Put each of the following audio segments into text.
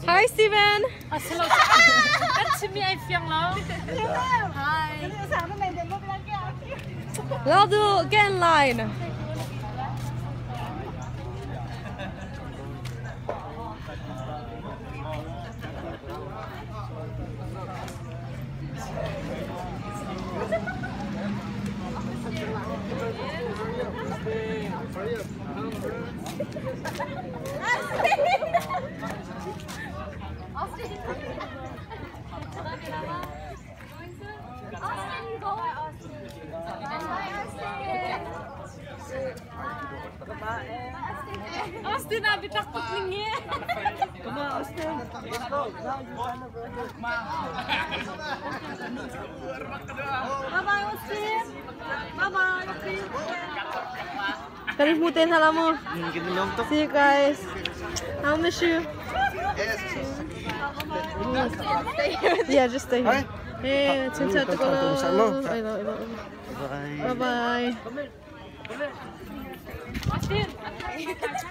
Hi, Steven. Hello. That's me, I feel now. Hi. Lado, get in line. Austin, abi takot ningi. Come on, Austin. Let's go. Bye-bye, Austin. Bye-bye, Austin. Kalimutin hala mo. See you guys. I'll miss you. Yeah, just stay here. Hey, 진짜 뜨거워. Bye bye.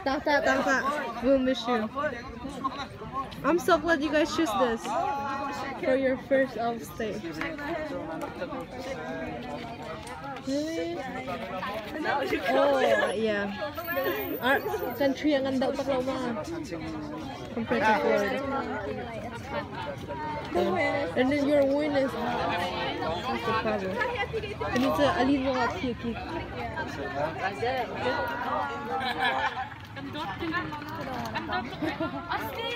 Tata, we'll miss you. I'm so glad you guys choose this for your first stay. Really? Oh, yeah. Our country ang ganda pa lang mga compared to Florida. And then your win is that's the problem. I need to alin mo nga cute. Austin!